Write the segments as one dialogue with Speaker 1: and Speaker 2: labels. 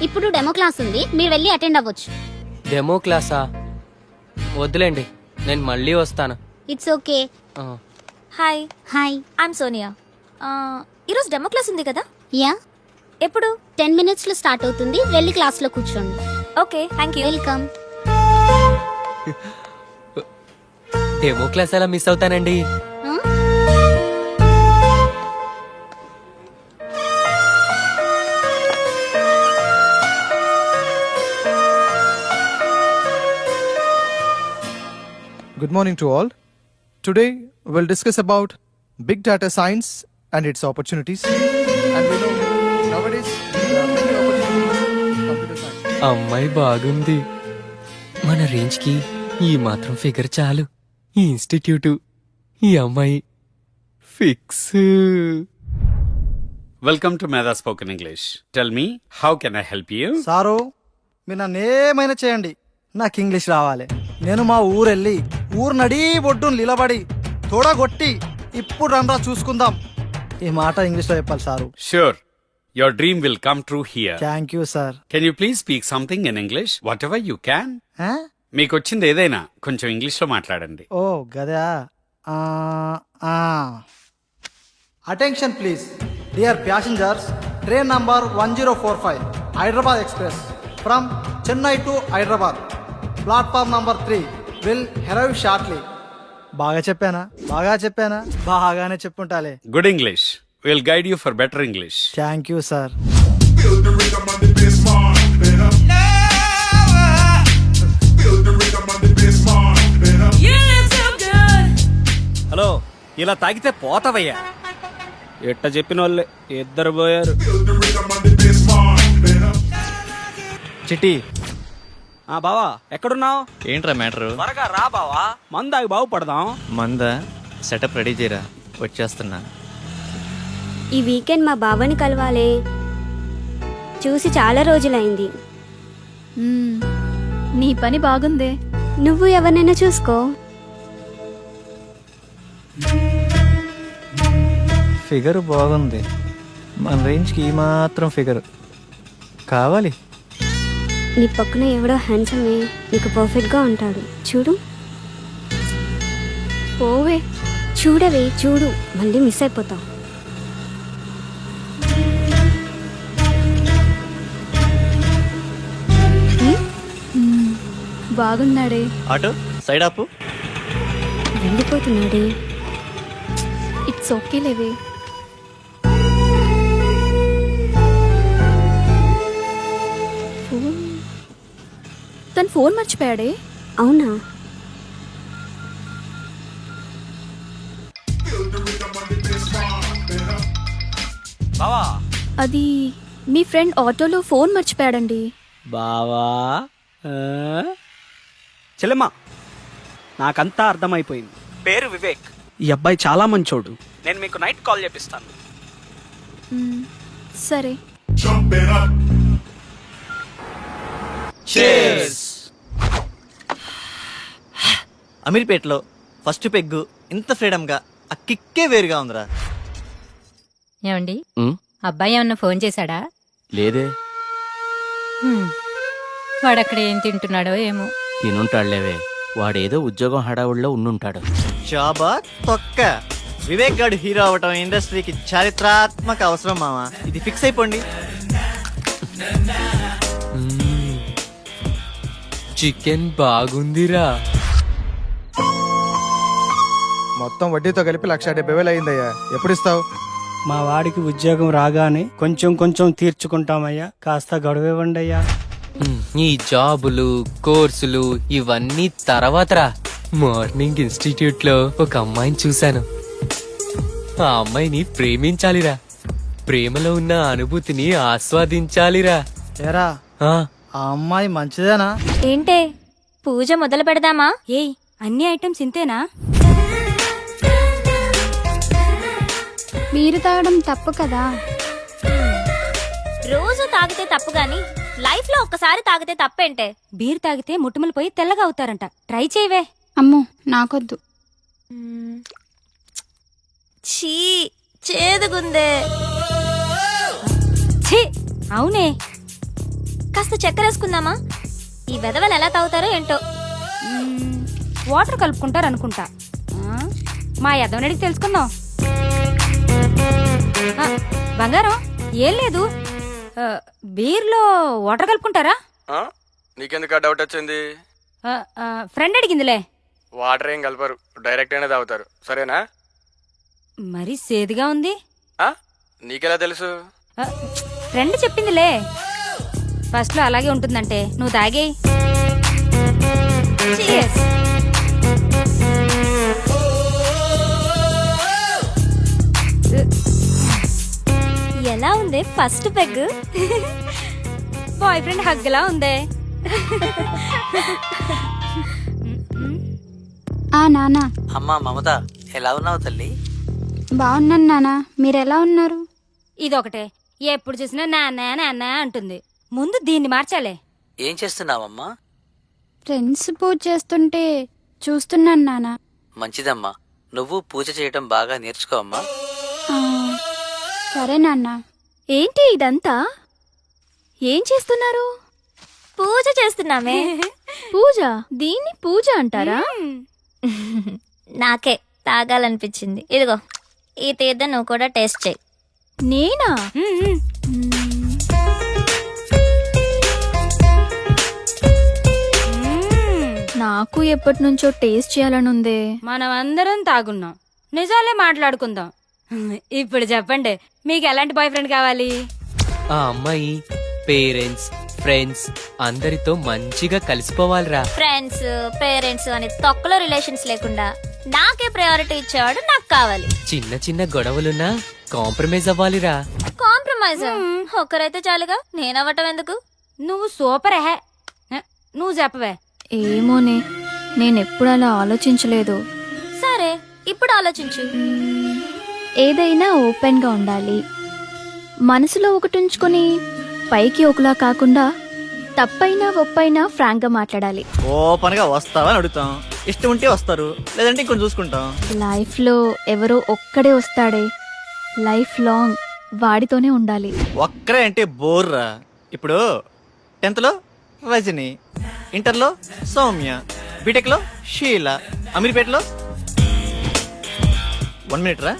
Speaker 1: ఇప్పుడు demo class ఉంది, మీరు వెళ్ళి అటెండ్ అవ్వచ్చు.
Speaker 2: డెమో క్లాసా? వద్దులేండి, నేను మళ్ళీ వస్తాను.
Speaker 1: It's okay.
Speaker 3: Hi,
Speaker 1: hi.
Speaker 3: I'm Sonia. ఈరోజు డెమో క్లాస్ ఉంది కదా?
Speaker 1: యా,
Speaker 3: ఎప్పుడు?
Speaker 1: 10 minutes లో స్టార్ట్ అవుతుంది, వెళ్ళి క్లాస్ లో కూర్చోండి.
Speaker 3: Okay, thank you.
Speaker 1: Welcome.
Speaker 2: Demo class ఎలా మిస్ అవుతానండి?
Speaker 4: Good morning to all. Today we'll discuss about big data science and its opportunities. And we know nowadays there are many opportunities in computer science.
Speaker 2: అమ్మాయి బాగుంది. మన range కి ఈ మాత్రం figure చాలు. ఈ ఇన్స్టిట్యూట్, ఈ అమ్మాయి fix.
Speaker 5: Welcome to Meda Spoken English. Tell me, how can I help you?
Speaker 6: Sir, మీరు నన్ను ఏమైనా చేయండి, నాకు ఇంగ్లీష్ రావాలి. నేను మా ఊరెళ్ళి ఊరు నడీ ఒడ్డును నిలబడి తోడగొట్టి ఇప్పుడు రండ్రా చూసుకుందాం ఈ మాట ఇంగ్లీష్లో చెప్పాలి sir.
Speaker 5: Sure. Your dream will come true here.
Speaker 6: Thank you sir.
Speaker 5: Can you please speak something in English? Whatever you can. మీకు వచ్చింది ఏదైనా కొంచెం ఇంగ్లీష్లో మాట్లాడండి.
Speaker 6: ఓ గదా. Attention please dear passengers, train number 1045 Hyderabad express from Chennai to Hyderabad, platform number 3 will arrive shortly. బాగా చెప్పానా? బాగానే చెప్పుంటాలే.
Speaker 5: Good English. We'll guide you for better English.
Speaker 6: Thank you sir.
Speaker 7: Feel the rhythm on the bass, man. Better. Feel the rhythm on the bass, man. Better.
Speaker 8: Hello, ఇలా తాగితే పోతావయ్యా. ఎట్ట చెప్పిన వాళ్ళే ఇద్దరు పోయారు.
Speaker 7: Feel the rhythm on the bass, man. Better.
Speaker 6: చిట్టి,
Speaker 8: బావా ఎక్కడున్నావు?
Speaker 9: ఏంట్రా మ్యాటరు?
Speaker 8: త్వరగా రా బావా, మందాగి బాగుపడదాం.
Speaker 9: మంద సెటప్ రెడీ చేయరా, వచ్చేస్తున్నా.
Speaker 10: ఈ వీకెండ్ మా బావని కలవాలే, చూసి చాలా రోజులైంది.
Speaker 3: నీ పని బాగుందే.
Speaker 10: నువ్వు ఎవరినైనా చూసుకో.
Speaker 6: ఫిగర్ బాగుంది, మన రేంజ్కి ఈ మాత్రం ఫిగర్ కావాలి.
Speaker 10: నీ పక్కన ఎవడో హ్యాండ్సమే నీకు పర్ఫెక్ట్గా ఉంటాడు, చూడు.
Speaker 3: పోవే.
Speaker 10: చూడవే, చూడు, మళ్ళీ మిస్ అయిపోతావు.
Speaker 3: బాగున్నాడే.
Speaker 9: ఆటో సైడ్ ఆపు.
Speaker 10: వెళ్ళిపోతున్నాడే.
Speaker 3: ఇట్స్ ఓకే లేవే. తను ఫోన్ మర్చిపోయాడే.
Speaker 10: అవునా?
Speaker 8: బావా,
Speaker 3: అది మీ ఫ్రెండ్ ఆటోలో ఫోన్ మర్చిపోయాడండి.
Speaker 8: బావా చెల్లెమ్మా, నాకంతా అర్థమైపోయింది. పేరు వివేక్. ఈ అబ్బాయి చాలా మంచోడు. నేను మీకు నైట్ కాల్ చేపిస్తాను.
Speaker 3: సరే.
Speaker 7: Jump it up.
Speaker 9: అమీర్పేటలో ఫస్ట్ పెగ్గు ఇంత ఫ్రీడమ్గా ఆ కిక్కే వేరుగా ఉందిరా.
Speaker 11: ఏమండి, అబ్బాయి ఏమన్నా ఫోన్ చేశాడా?
Speaker 2: లేదే.
Speaker 11: వాడక్కడ ఏం తింటున్నాడో ఏమో.
Speaker 2: తినుంటాడులేవే, వాడేదో ఉద్యోగం హడావుడిలో ఉండుంటాడు.
Speaker 9: జాబా తొక్క. వివేక్ గాడు హీరో అవటం ఇండస్ట్రీకి చారిత్రాత్మక అవసరం మామా, ఇది ఫిక్స్ అయిపోండి.
Speaker 2: చికెన్ బాగుందిరా.
Speaker 4: మొత్తం వడ్డీతో కలిపి 1,70,000 అయిందయ్యా. ఎప్పుడు ఇస్తావు?
Speaker 6: మా వాడికి ఉద్యోగం రాగానే కొంచెం కొంచెం తీర్చుకుంటామయ్యా, కాస్త గడువివ్వండి అయ్యా.
Speaker 2: ఈ జాబులు, కోర్సులు ఇవన్నీ తర్వాతరా. మార్నింగ్ ఇన్స్టిట్యూట్ లో ఒక అమ్మాయిని చూశాను. ఆ అమ్మాయిని ప్రేమించాలిరా, ప్రేమలో ఉన్న అనుభూతిని ఆస్వాదించాలిరా.
Speaker 6: ఏరా,
Speaker 2: ఆ
Speaker 6: ఆ అమ్మాయి మంచిదేనా?
Speaker 3: ఏంటే, పూజ మొదలు పెడదామా?
Speaker 10: ఏయ్, అన్ని ఐటమ్స్ ఇంతేనా?
Speaker 1: మీరు తాగడం తప్పు కదా.
Speaker 3: రోజు తాగితే తప్పు గాని లైఫ్ లో ఒక్కసారి తాగితే తప్పేంటే?
Speaker 10: బీర్ తాగితే ముట్టుమలు పోయి తెల్లగా అవుతారంట, ట్రై చేయవే.
Speaker 1: అమ్మో, నాకొద్దు.
Speaker 3: ఛీ, చేదుగుందే.
Speaker 10: ఛీ, అవునే.
Speaker 3: కాస్త చక్కెర వేసుకుందామా? ఈ వెదవలు ఎలా తాగుతారో ఏంటో.
Speaker 12: వాటర్ కలుపుకుంటారు అనుకుంటా. మా యదవనడికి తెలుసుకుందాం. బంగారం ఏం లేదు, బీర్లో వాటర్ కలుపుకుంటారా?
Speaker 2: నీకెందుకు డౌట్ వచ్చింది?
Speaker 12: ఫ్రెండ్ అడిగిందిలే.
Speaker 2: వాటర్ ఏం కలపరు, డైరెక్ట్ అయినా తాగుతారు. సరేనా?
Speaker 12: మరి సేదుగా ఉంది.
Speaker 2: నీకెలా తెలుసు?
Speaker 12: ఫ్రెండ్ చెప్పిందిలే. ఫస్ట్ లో అలాగే ఉంటుందంటే నువ్వు తాగేయ్. Cheers.
Speaker 3: ఎలా ఉంది ఫస్ట్ పెగ్?
Speaker 12: బాయ్ ఫ్రెండ్ హగ్లా ఉందే.
Speaker 1: నానా.
Speaker 8: అమ్మా మమత, ఎలా ఉన్నావు తల్లి?
Speaker 1: బాగున్నాను నానా, మీరెలా ఉన్నారు?
Speaker 12: ఇదొకటే, ఎప్పుడు చూసినా నాన్న నాన్న అంటుంది. ముందు దీన్ని మార్చాలే.
Speaker 8: ఏం చేస్తున్నావమ్మా?
Speaker 1: ఫ్రెండ్స్ పూజ చేస్తుంటే చూస్తున్నాను నానా.
Speaker 8: మంచిదమ్మా, నువ్వు పూజ చేయటం బాగా నేర్చుకో అమ్మా.
Speaker 1: ఆ, సరే నాన్న.
Speaker 3: ఏంటి ఇదంతా? ఏం చేస్తున్నారు? పూజ చేస్తున్నామే. పూజ? దీన్ని పూజ అంటారా? నాకే తాగాలనిపించింది. ఇదిగో ఈ తీర్థం నువ్వు కూడా టేస్ట్ చేయి. నేనా?
Speaker 10: నాకు ఎప్పటి నుంచో టేస్ట్ చేయాలని ఉందే.
Speaker 12: మనం అందరం తాగున్నాం, నిజాలే మాట్లాడుకుందాం. ఇప్పుడు చెప్పండి, మీకు ఎలాంటి బాయ్ ఫ్రెండ్ కావాలి?
Speaker 2: ఆ అమ్మాయి పేరెంట్స్ ఫ్రెండ్స్ అందరితో మంచిగా కలిసిపోవాలిరా.
Speaker 3: ఫ్రెండ్స్ పేరెంట్స్ అని తొక్కలో రిలేషన్స్ లేకుండా నాకే ప్రయారిటీ ఇచ్చేవాడు నాకు కావాలి.
Speaker 2: చిన్న చిన్న గొడవలున్నా కాంప్రమైజ్ అవ్వాలిరా.
Speaker 3: కాంప్రమైజ్ ఒక్కరైతే చాలుగా, నేనవ్వటం ఎందుకు?
Speaker 12: నువ్వు సూపర్ హే. నువ్వు చెప్పవే.
Speaker 10: ఏమోనే, నేనెప్పుడు అలా ఆలోచించలేదు.
Speaker 3: సరే ఇప్పుడు ఆలోచించు.
Speaker 10: ఏదైనా ఓపెన్గా ఉండాలి. మనసులో ఒకటి ఉంచుకొని పైకి ఒకలా కాకుండా తప్పైనా ఒప్పైనా ఫ్రాంక్గా మాట్లాడాలి.
Speaker 9: ఓపెన్గా వస్తావని అడుగుతాం, ఇష్టం ఉంటే వస్తారు, లేదంటే ఇంకొంచెం చూసుకుంటాం.
Speaker 10: లైఫ్లో ఎవరో ఒక్కడే వస్తాడే, లైఫ్ లాంగ్ వాడితోనే ఉండాలి.
Speaker 9: ఒక్కరే అంటే బోర్రా. ఇప్పుడు 10th లో రజని, ఇంటర్లో సౌమ్య, బీటెక్లో షీల, అమీర్పేటలో 1 minute రా.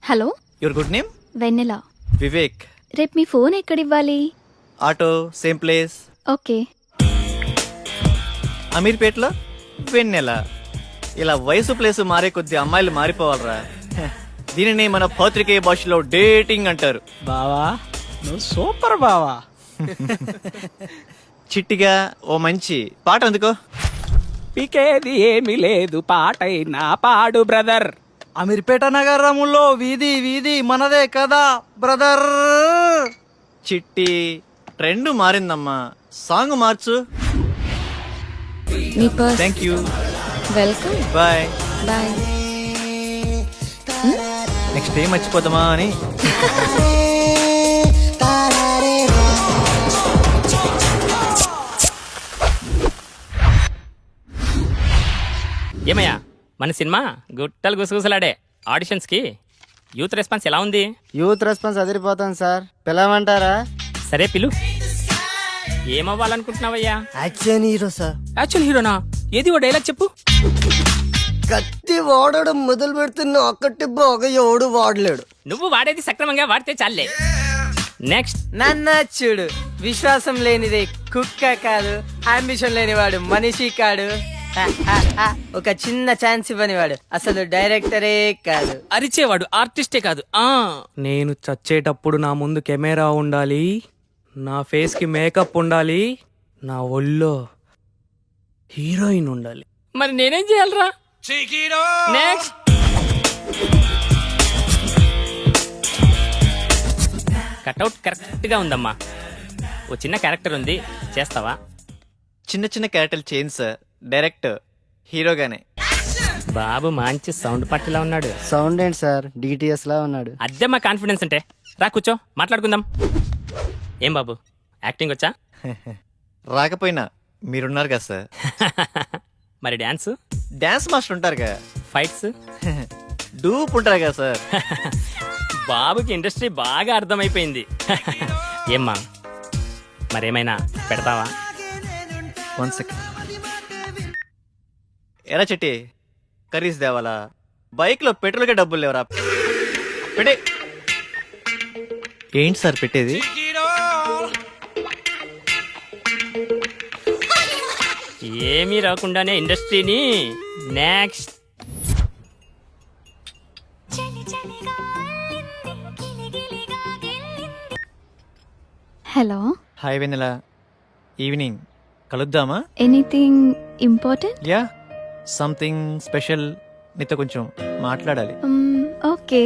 Speaker 10: Hello,
Speaker 9: your good name?
Speaker 10: Vennela.
Speaker 9: Vivek.
Speaker 10: రేపు మీ ఫోన్ ఎక్కడివ్వాలి?
Speaker 9: Auto same place.
Speaker 10: ఓకే.
Speaker 9: అమీర్పేటలో వెన్నెల. ఇలా వయసు ప్లేస్ మారే కొద్ది అమ్మాయిలు మారిపోవాలరా. దీనిని మన పత్రికేయ భాషలో డేటింగ్ అంటారు.
Speaker 8: బావా నువ్వు సూపర్ బావా.
Speaker 9: చిట్టిగా ఓ మంచి పాట అందుకో.
Speaker 8: పీకేది ఏమీ లేదు, పాటైనా పాడు బ్రదర్.
Speaker 6: అమీర్పేట నగరములో వీధి వీధి మనదే కదా బ్రదర్.
Speaker 9: చిట్టి ట్రెండ్ మారిందమ్మా, సాంగ్ మార్చు.
Speaker 10: మీ purse.
Speaker 9: Thank you.
Speaker 10: Welcome.
Speaker 9: Bye.
Speaker 10: Bye.
Speaker 9: Next ఏం మర్చిపోతామా అని.
Speaker 13: ఏమయ్యా, మన సినిమా గుట్టలు గుసగుసలాడే. ఆడిషన్స్ కి యూత్ రెస్పాన్స్ ఎలా ఉంది?
Speaker 6: యూత్ రెస్పాన్స్ అదిరిపోతాను సార్, పిలవమంటారా?
Speaker 13: సరే పిలు. ఏమవ్వాలనుకుంటున్నావయ్యా?
Speaker 6: Action hero sir.
Speaker 13: యాక్చువల్ హీరోనా? ఏది ఓ డైలాగ్ చెప్పు.
Speaker 6: కత్తి వాడడం మొదలు పెడుతున్న ఒక్కటి బాగా ఎవడు వాడలేడు.
Speaker 13: నువ్వు వాడేది సక్రమంగా వాడితే చాలే. నెక్స్ట్.
Speaker 2: నన్న చూడు, విశ్వాసం లేనిదే కుక్క కాదు, అంబిషన్ లేనివాడు మనిషి కాడు, ఒక చిన్న ఛాన్స్ ఇవ్వనివాడు అసలు డైరెక్టరే కాదు.
Speaker 13: అరిచేవాడు ఆర్టిస్టే కాదు.
Speaker 8: నేను చచ్చేటప్పుడు నా ముందు కెమెరా ఉండాలి, నా ఫేస్ కి మేకప్ ఉండాలి, నా ఒళ్ళో హీరోయిన్ ఉండాలి.
Speaker 13: మరి నేనేం చేయాలరా? నెక్స్ట్. కట్అవుట్ కరెక్ట్ గా ఉందమ్మా. ఓ చిన్న క్యారెక్టర్ ఉంది, చేస్తావా?
Speaker 9: చిన్న చిన్న క్యారెక్టర్లు చేయండి సార్, డైరెక్ట్ హీరోగానే.
Speaker 13: బాబు మంచి సౌండ్ పట్టిలా ఉన్నాడు.
Speaker 6: సౌండ్ ఏంటి సార్, డిటిఎస్ లా ఉన్నాడు.
Speaker 13: అదే మా కాన్ఫిడెన్స్ అంటే. రా కూర్చో, మాట్లాడుకుందాం. ఏం బాబు, యాక్టింగ్ వచ్చా?
Speaker 9: రాకపోయినా మీరున్నారు కదా సార్.
Speaker 13: మరి డాన్స్?
Speaker 9: డాన్స్ మాస్టర్ ఉంటారు కదా.
Speaker 13: ఫైట్స్?
Speaker 9: డూప్ ఉంటారు కదా సార్.
Speaker 13: బాబుకి ఇండస్ట్రీ బాగా అర్థమైపోయింది. ఏమ్మా, మరేమైనా పెడతావా?
Speaker 9: 1 సెకండ్. ఎరా చెట్టి, కర్రీస్ దేవాలా? బైక్ లో పెట్రోల్కే డబ్బులు లేవరా? పెట్టే. ఏంటి సార్ పెట్టేది?
Speaker 13: ఏమీ రాకుండానే ఇండస్ట్రీని next.
Speaker 1: Hello,
Speaker 9: hi Vennela, evening కలుద్దామా?
Speaker 1: Anything important?
Speaker 9: Yeah, something special. నీతో కొంచెం మాట్లాడాలి.
Speaker 1: ఓకే.